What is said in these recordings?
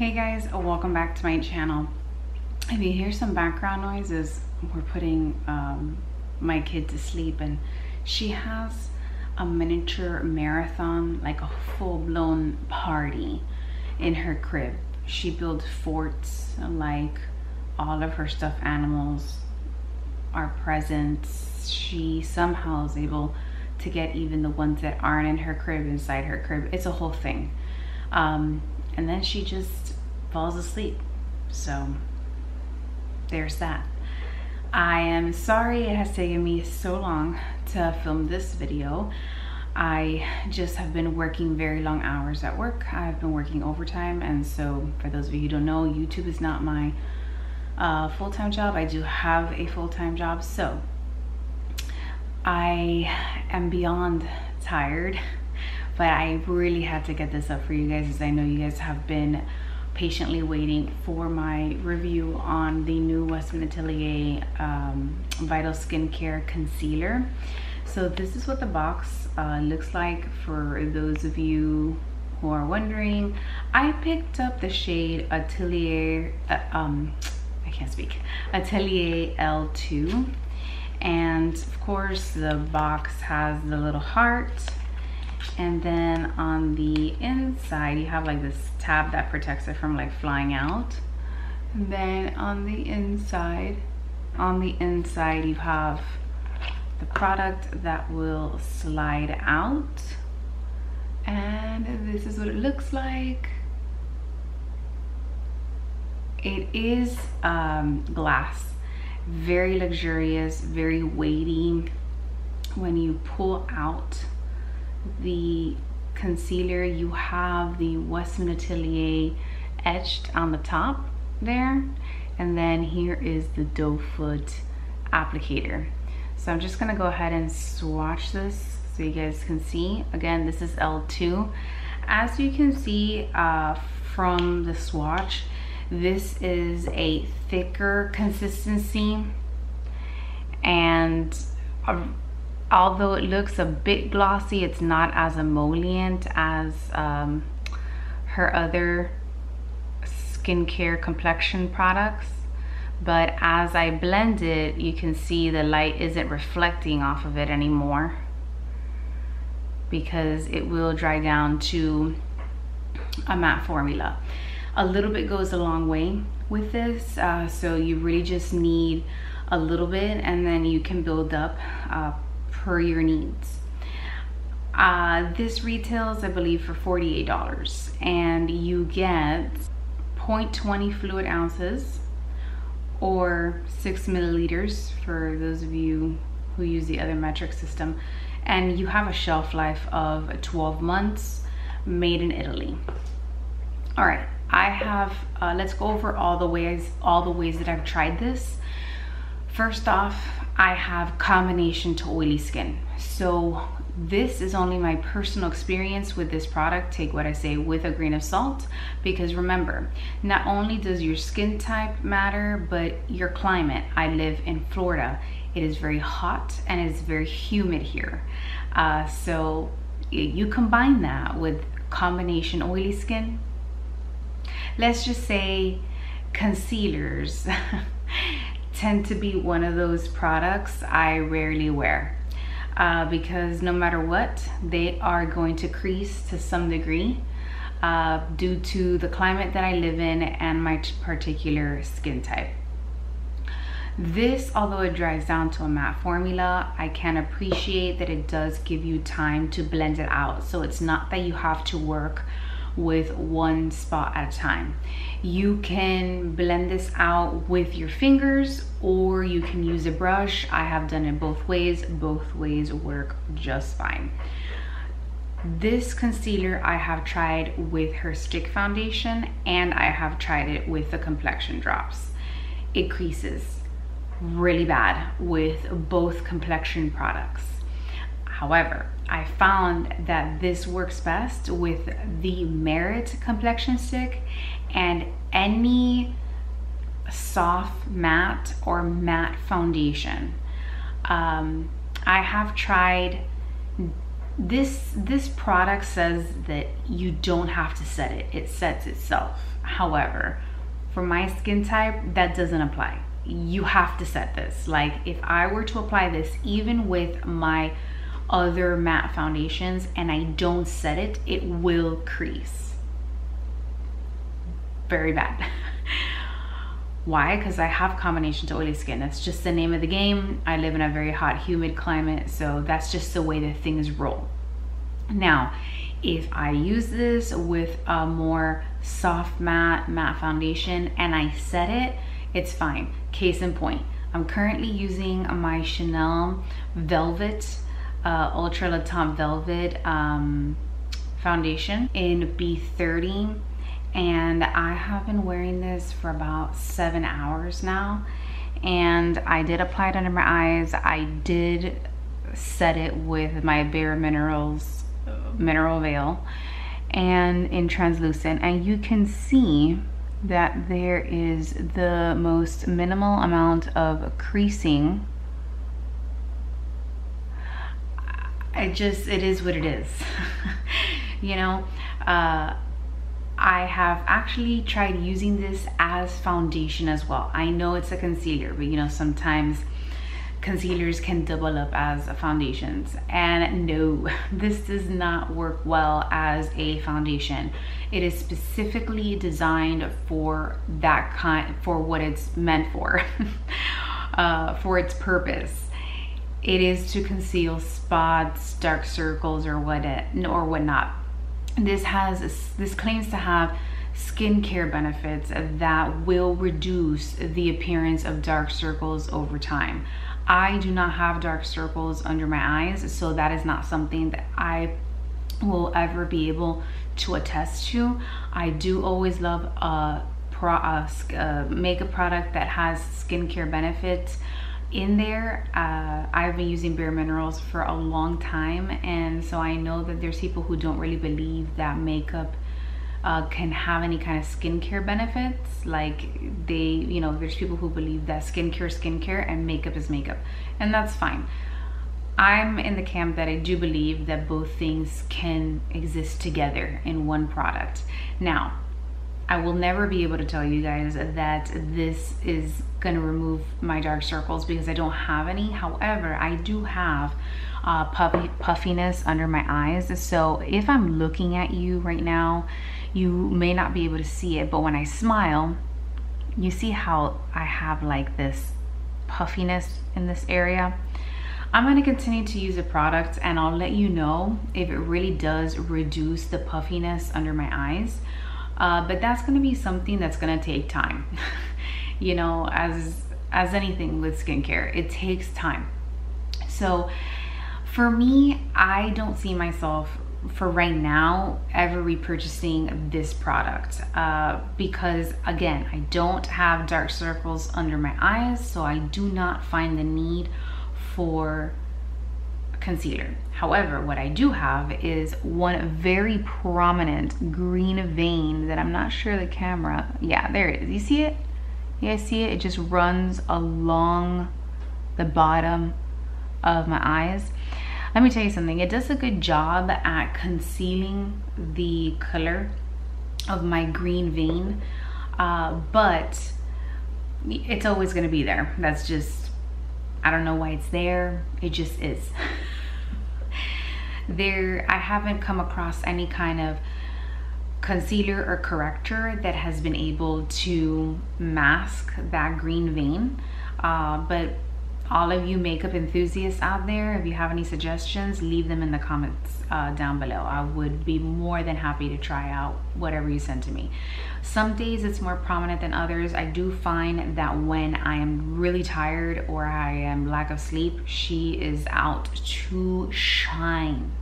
Hey guys, welcome back to my channel. If you hear some background noises, we're putting my kid to sleep, and she has a miniature marathon, like a full-blown party in her crib. She built forts, like all of her stuffed animals are present. She somehow is able to get even the ones that aren't in her crib inside her crib. It's a whole thing. And then she just falls asleep. So there's that. I am sorry it has taken me so long to film this video. I just have been working very long hours at work. I've been working overtime, and so for those of you who don't know, YouTube is not my full-time job. I do have a full-time job, so I am beyond tired, but I really had to get this up for you guys, as I know you guys have been patiently waiting for my review on the new Westman Atelier Vital Skincare Concealer. So this is what the box looks like for those of you who are wondering. I picked up the shade Atelier, Atelier L2. And of course the box has the little heart, and then on the inside you have like this tab that protects it from like flying out. And then on the inside you have the product that will slide out, and this is what it looks like. It is glass. Very luxurious, very weighty. When you pull out the concealer, you have the Westman Atelier etched on the top there, and then here is the doe foot applicator. So I'm just gonna go ahead and swatch this so you guys can see. Again, this is L2. As you can see from the swatch, this is a thicker consistency, and although it looks a bit glossy, it's not as emollient as her other skincare complexion products. But as I blend it, you can see the light isn't reflecting off of it anymore, because it will dry down to a matte formula. A little bit goes a long way with this, so you really just need a little bit, and then you can build up per your needs. This retails, I believe, for $48, and you get 0.20 fluid ounces or 6 milliliters for those of you who use the other metric system, and you have a shelf life of 12 months, made in Italy. All right, I have let's go over all the ways that I've tried this. First off, I have combination to oily skin. So this is only my personal experience with this product. Take what I say with a grain of salt, because remember, not only does your skin type matter, but your climate. I live in Florida. It is very hot and it is very humid here. So you combine that with combination oily skin. Let's just say concealers tend to be one of those products I rarely wear, because no matter what, they are going to crease to some degree due to the climate that I live in and my particular skin type. This, although it dries down to a matte formula, I can appreciate that it does give you time to blend it out. So it's not that you have to work with one spot at a time. You can blend this out with your fingers, or you can use a brush. I have done it both ways. Both ways work just fine. This concealer I have tried with her stick foundation, and I have tried it with the complexion drops. It creases really bad with both complexion products. However, I found that this works best with the Merit complexion stick and any soft matte or matte foundation. I have tried This product says that you don't have to set it. It sets itself. However, for my skin type, that doesn't apply. You have to set this. Like if I were to apply this even with my other matte foundations and I don't set it, it will crease. Very bad. Why? Because I have combination to oily skin. That's just the name of the game. I live in a very hot, humid climate, so that's just the way that things roll. Now, if I use this with a more soft matte foundation and I set it, it's fine. Case in point, I'm currently using my Chanel Velvet, Ultra Le Temps Velvet foundation in B30. And I have been wearing this for about 7 hours now, and I did apply it under my eyes. I did set it with my Bareminerals mineral veil and in translucent, and you can see that there is the most minimal amount of creasing. It is what it is. You know, I have actually tried using this as foundation as well. I know it's a concealer, but you know, sometimes concealers can double up as foundations, and no, this does not work well as a foundation. It is specifically designed for that kind, for what it's meant for, for its purpose. It is to conceal spots, dark circles, or whatnot. This claims to have skincare benefits that will reduce the appearance of dark circles over time. I do not have dark circles under my eyes, so that is not something that I will ever be able to attest to. I do always love a makeup product that has skincare benefits in there. I've been using Bareminerals for a long time, and so I know that there's people who don't really believe that makeup can have any kind of skincare benefits. Like there's people who believe that skincare and makeup is makeup, and that's fine. I'm in the camp that I do believe that both things can exist together in one product. Now, I will never be able to tell you guys that this is gonna remove my dark circles because I don't have any. However, I do have puffiness under my eyes. So if I'm looking at you right now, you may not be able to see it, but when I smile, you see how I have like this puffiness in this area. I'm going to continue to use the product, and I'll let you know if it really does reduce the puffiness under my eyes. But that's going to be something that's going to take time. You know, as anything with skincare, it takes time. So for me, I don't see myself for right now ever repurchasing this product because, again, I don't have dark circles under my eyes, so I do not find the need for concealer. However, what I do have is one very prominent green vein that I'm not sure the camera, yeah, there it is. You see it? You guys see it? It just runs along the bottom of my eyes. Let me tell you something, it does a good job at concealing the color of my green vein, but it's always gonna be there. That's just, I don't know why it's there, it just is. I haven't come across any kind of concealer or corrector that has been able to mask that green vein, but all of you makeup enthusiasts out there, if you have any suggestions, leave them in the comments down below. I would be more than happy to try out whatever you send to me. Some days it's more prominent than others. I do find that when I am really tired or I am lack of sleep, she is out to shine,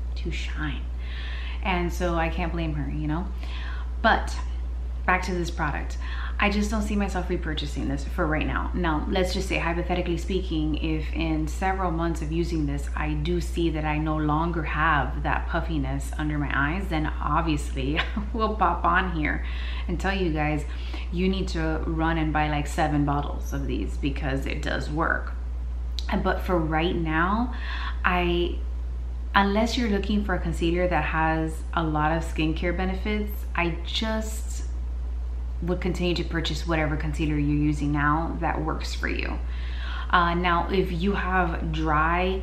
and so I can't blame her, you know. But back to this product, I just don't see myself repurchasing this for right now. Now, let's just say, hypothetically speaking, if in several months of using this, I do see that I no longer have that puffiness under my eyes, then obviously we'll pop on here and tell you guys, you need to run and buy like 7 bottles of these because it does work. But for right now, I'm unless you're looking for a concealer that has a lot of skincare benefits, I just would continue to purchase whatever concealer you're using now that works for you. Now, if you have dry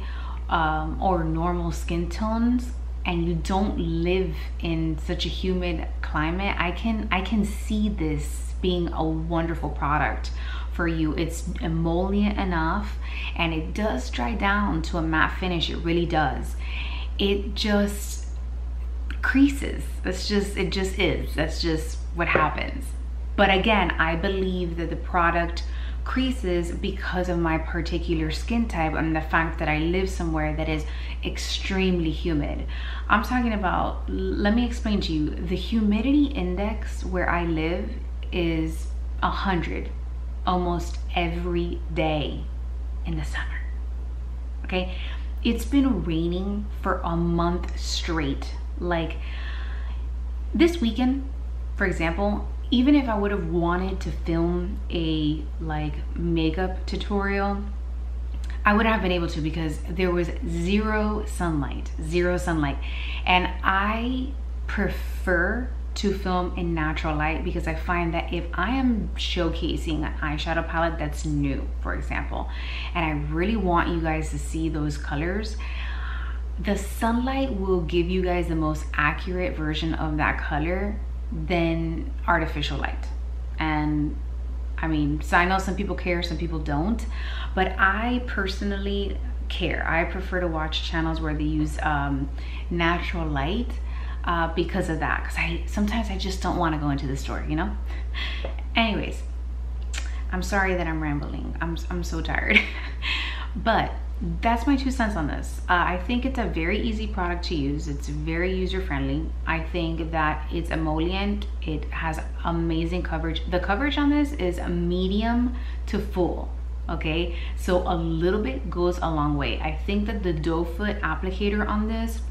or normal skin tones and you don't live in such a humid climate, I can see this being a wonderful product for you. It's emollient enough and it does dry down to a matte finish. It really does. It just creases. It just is. That's just what happens. But again, I believe that the product creases because of my particular skin type and the fact that I live somewhere that is extremely humid. I'm talking about, let me explain to you, the humidity index where I live is 100 almost every day in the summer. Okay, it's been raining for a month straight. Like this weekend, for example, even if I would have wanted to film a like makeup tutorial, I would have been able to because there was zero sunlight. And I prefer to film in natural light because I find that if I am showcasing an eyeshadow palette that's new, for example, and I really want you guys to see those colors, the sunlight will give you guys the most accurate version of that color than artificial light. And I mean, so I know some people care, some people don't, but I personally care. I prefer to watch channels where they use natural light because of that, because sometimes I just don't want to go into the store, you know. Anyways, I'm sorry that I'm rambling. I'm so tired. But that's my 2 cents on this. I think it's a very easy product to use. It's very user-friendly. I think that it's emollient. It has amazing coverage. The coverage on this is a medium to full, okay? So a little bit goes a long way. I think that the doe foot applicator on this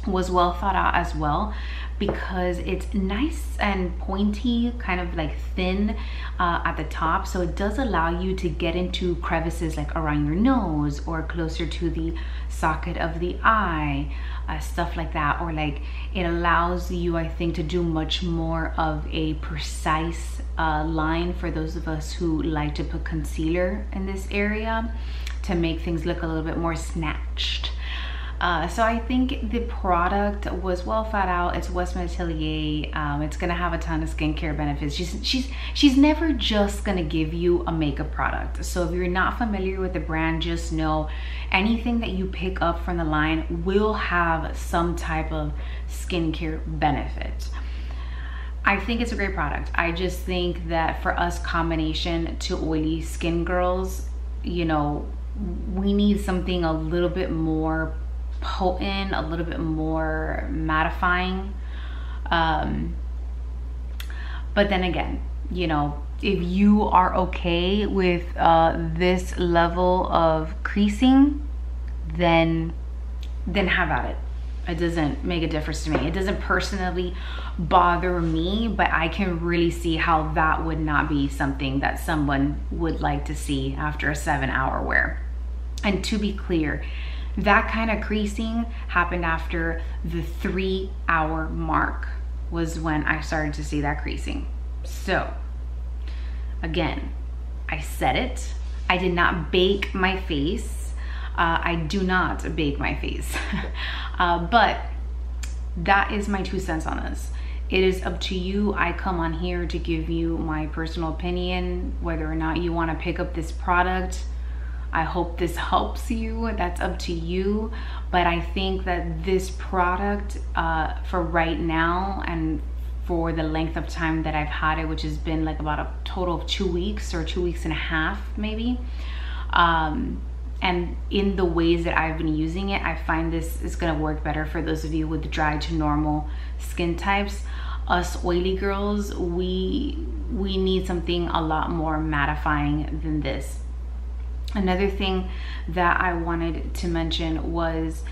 was well thought out as well, because it's nice and pointy, kind of like thin at the top, so it does allow you to get into crevices like around your nose or closer to the socket of the eye, stuff like that. Or like it allows you, I think, to do much more of a precise line for those of us who like to put concealer in this area to make things look a little bit more snatched. So I think the product was well thought out. It's Westman Atelier. It's gonna have a ton of skincare benefits. She's never just gonna give you a makeup product. So if you're not familiar with the brand, just know anything that you pick up from the line will have some type of skincare benefit. I think it's a great product. I just think that for us combination to oily skin girls, you know, we need something a little bit more potent, a little bit more mattifying. But then again, you know, if you are okay with this level of creasing, then have at it. It doesn't make a difference to me. It doesn't personally bother me, but I can really see how that would not be something that someone would like to see after a 7-hour wear. And to be clear, that kind of creasing happened after the 3-hour mark was when I started to see that creasing. So again, I said it. I did not bake my face. I do not bake my face. But that is my 2 cents on this. It is up to you. I come on here to give you my personal opinion, whether or not you want to pick up this product. I hope this helps you. That's up to you. But I think that this product for right now and for the length of time that I've had it, which has been like about a total of 2 weeks or 2.5 weeks maybe, and in the ways that I've been using it, I find this is gonna work better for those of you with dry to normal skin types. Us oily girls, we need something a lot more mattifying than this. Another thing that I wanted to mention was,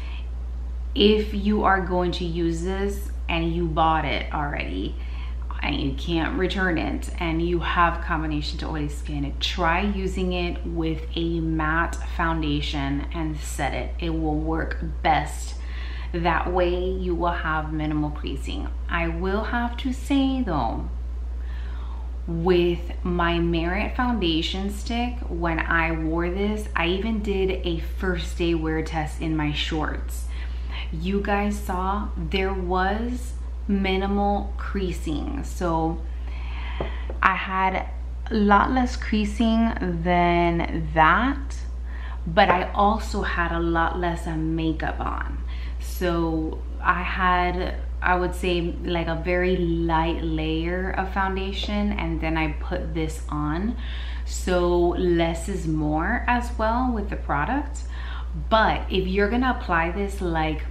if you are going to use this and you bought it already and you can't return it and you have combination to oily skin, try using it with a matte foundation and set it. It will work best That way you will have minimal creasing. I will have to say though, with my Merit foundation stick, when I wore this, I even did a first day wear test in my shorts. You guys saw there was minimal creasing. So I had a lot less creasing than that, but I also had a lot less makeup on. So I had, I would say, like a very light layer of foundation, and then I put this on. So less is more as well with the product. But if you're gonna apply this like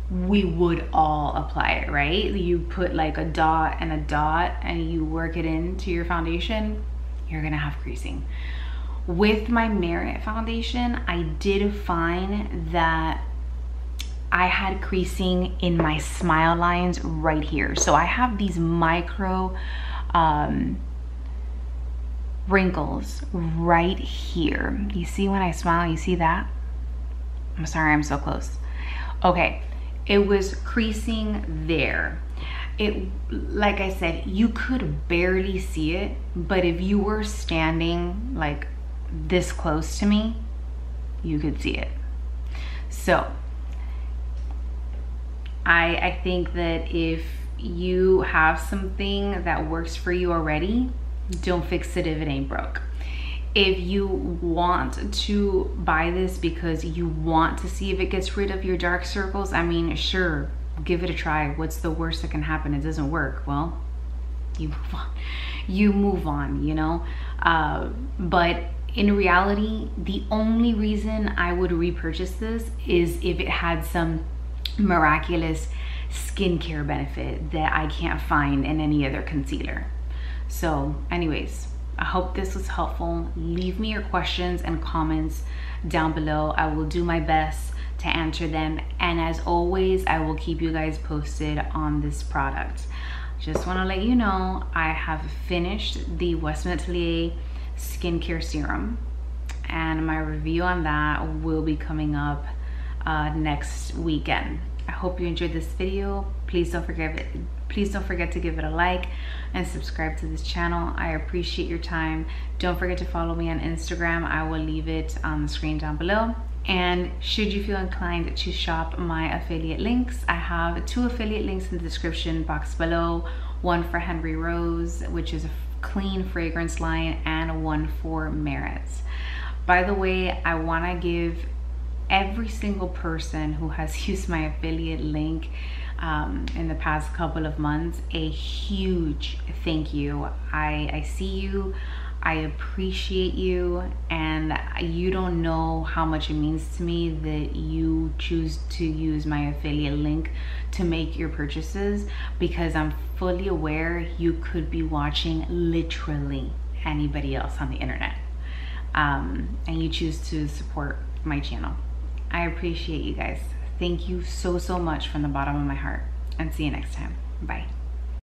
we would all apply it, right? You put like a dot and you work it into your foundation, you're gonna have creasing. With my Merit foundation, I did find that I had creasing in my smile lines right here. So I have these micro wrinkles right here. You see when I smile, you see that? I'm sorry, I'm so close. Okay, it was creasing there. It, like I said, you could barely see it, but if you were standing like this close to me, you could see it. So I think that if you have something that works for you already, don't fix it if it ain't broke. If you want to buy this because you want to see if it gets rid of your dark circles, I mean, sure, give it a try. What's the worst that can happen? It doesn't work. Well, you move on. You move on, you know? But in reality, the only reason I would repurchase this is if it had some miraculous skincare benefit that I can't find in any other concealer. So anyways, I hope this was helpful. Leave me your questions and comments down below. I will do my best to answer them, and as always, I will keep you guys posted on this product. Just want to let you know I have finished the Westman Atelier skincare serum, and my review on that will be coming up next weekend. I hope you enjoyed this video. Please don't forget to give it a like and subscribe to this channel. I appreciate your time. Don't forget to follow me on Instagram. I will leave it on the screen down below. And should you feel inclined to shop my affiliate links, I have 2 affiliate links in the description box below. One for Henry Rose, which is a clean fragrance line, and one for Merits. By the way, I want to give every single person who has used my affiliate link in the past couple of months a huge thank you. I see you, I appreciate you, and you don't know how much it means to me that you choose to use my affiliate link to make your purchases, because I'm fully aware you could be watching literally anybody else on the internet, and you choose to support my channel. I appreciate you guys. Thank you so much from the bottom of my heart, and see you next time. Bye.